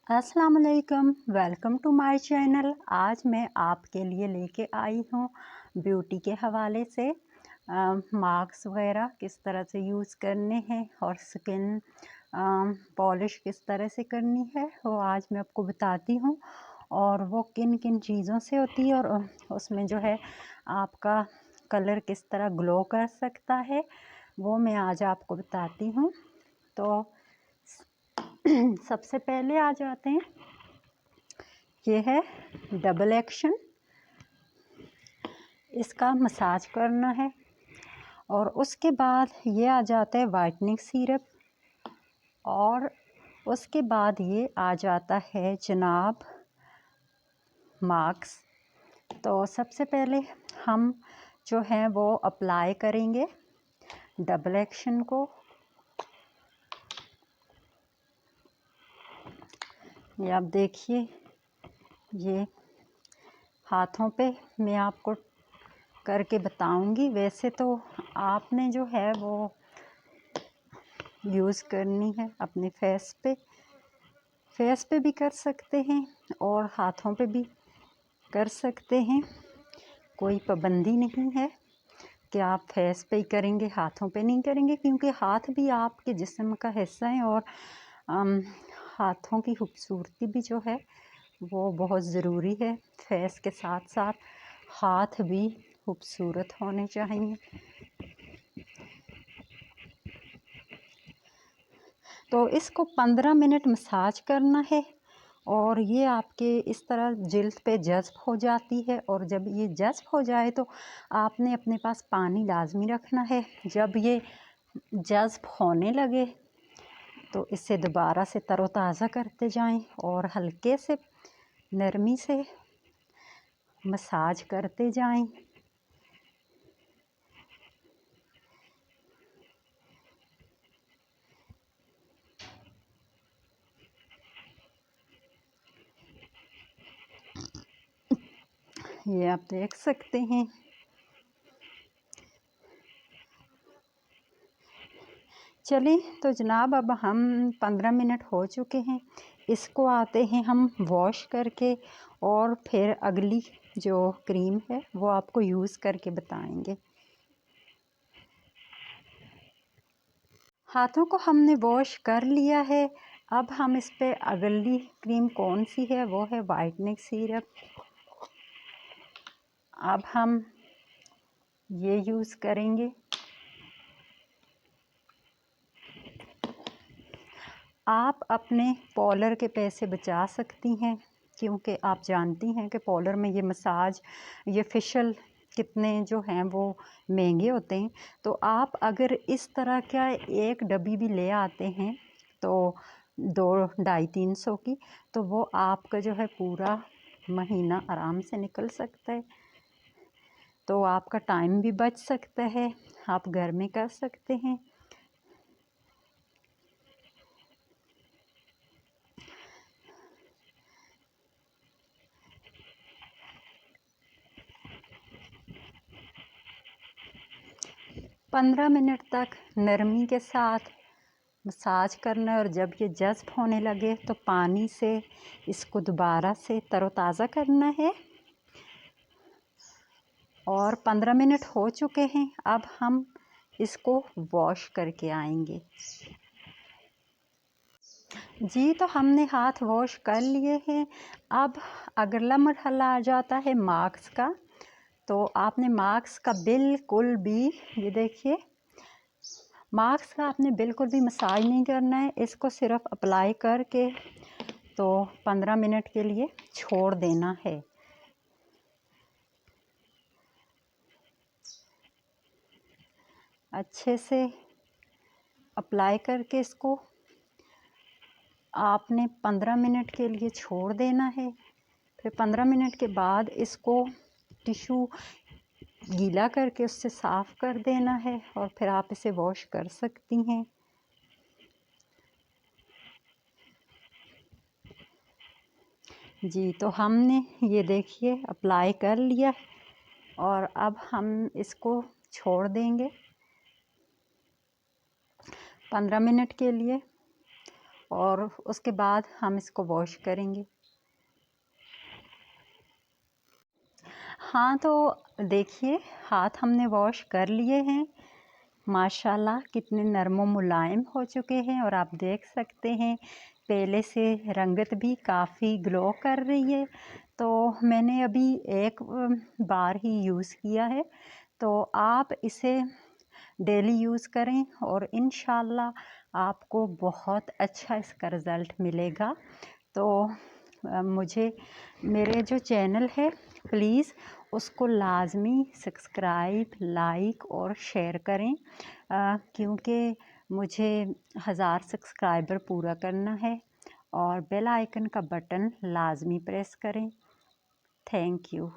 अस्सलाम वालेकुम, welcome to my channel. आज मैं आपके लिए लेके आई हूँ ब्यूटी के हवाले से मास्क वगैरह किस तरह से यूज़ करने हैं और स्किन पॉलिश किस तरह से करनी है वो आज मैं आपको बताती हूँ। और वो किन किन चीज़ों से होती है और उसमें जो है आपका कलर किस तरह ग्लो कर सकता है वो मैं आज आपको बताती हूँ। तो सबसे पहले आ जाते हैं, ये है डबल एक्शन, इसका मसाज करना है। और उसके बाद ये आ जाता है वाइटनिंग सिरप, और उसके बाद ये आ जाता है जनाब मास्क। तो सबसे पहले हम जो है वो अप्लाई करेंगे डबल एक्शन को। ये आप देखिए, ये हाथों पे मैं आपको करके बताऊंगी। वैसे तो आपने जो है वो यूज़ करनी है अपने फेस पे भी कर सकते हैं और हाथों पे भी कर सकते हैं। कोई पाबंदी नहीं है कि आप फेस पे ही करेंगे हाथों पे नहीं करेंगे, क्योंकि हाथ भी आपके जिस्म का हिस्सा है और हाथों की खूबसूरती भी जो है वो बहुत ज़रूरी है। फेस के साथ साथ हाथ भी खूबसूरत होने चाहिए। तो इसको 15 मिनट मसाज करना है और ये आपके इस तरह जिल्द पे जज़्ब हो जाती है। और जब ये जज़्ब हो जाए तो आपने अपने पास पानी लाजमी रखना है। जब ये जज़्ब होने लगे तो इसे दोबारा से तरोताज़ा करते जाएं और हल्के से नरमी से मसाज करते जाएं। ये आप देख सकते हैं। चलिए तो जनाब, अब हम 15 मिनट हो चुके हैं, इसको आते हैं हम वॉश करके और फिर अगली जो क्रीम है वो आपको यूज़ करके बताएंगे। हाथों को हमने वॉश कर लिया है। अब हम इस पे अगली क्रीम कौन सी है वो है वाइटनिंग सिरप। अब हम ये यूज़ करेंगे। आप अपने पॉलर के पैसे बचा सकती हैं, क्योंकि आप जानती हैं कि पॉलर में ये मसाज, ये फेशियल कितने जो हैं वो महंगे होते हैं। तो आप अगर इस तरह का एक डब्बी भी ले आते हैं तो 200-250-300 की, तो वो आपका जो है पूरा महीना आराम से निकल सकता है। तो आपका टाइम भी बच सकता है, आप घर में कर सकते हैं। पंद्रह मिनट तक नरमी के साथ मसाज करना है और जब ये जज़्ब होने लगे तो पानी से इसको दोबारा से तरोताज़ा करना है। और 15 मिनट हो चुके हैं, अब हम इसको वॉश करके आएंगे। जी, तो हमने हाथ वॉश कर लिए हैं। अब अगला मरहला आ जाता है मास्क का। तो आपने मास्क का बिल्कुल भी, ये देखिए, मास्क का आपने बिल्कुल भी मसाज नहीं करना है। इसको सिर्फ अप्लाई करके तो 15 मिनट के लिए छोड़ देना है। अच्छे से अप्लाई करके इसको आपने 15 मिनट के लिए छोड़ देना है। फिर 15 मिनट के बाद इसको टिशू गीला करके उससे साफ़ कर देना है और फिर आप इसे वॉश कर सकती हैं। जी, तो हमने ये देखिए अप्लाई कर लिया और अब हम इसको छोड़ देंगे 15 मिनट के लिए। और उसके बाद हम इसको वॉश करेंगे। हाँ, तो देखिए हाथ हमने वॉश कर लिए हैं। माशाल्लाह कितने नरम और मुलायम हो चुके हैं और आप देख सकते हैं पहले से रंगत भी काफ़ी ग्लो कर रही है। तो मैंने अभी एक बार ही यूज़ किया है, तो आप इसे डेली यूज़ करें और इंशाल्लाह आपको बहुत अच्छा इसका रिज़ल्ट मिलेगा। तो मुझे मेरे जो चैनल है प्लीज़ उसको लाज़मी सब्सक्राइब, लाइक और शेयर करें, क्योंकि मुझे 1000 सब्सक्राइबर पूरा करना है। और बेल आइकन का बटन लाज़मी प्रेस करें। Thank you.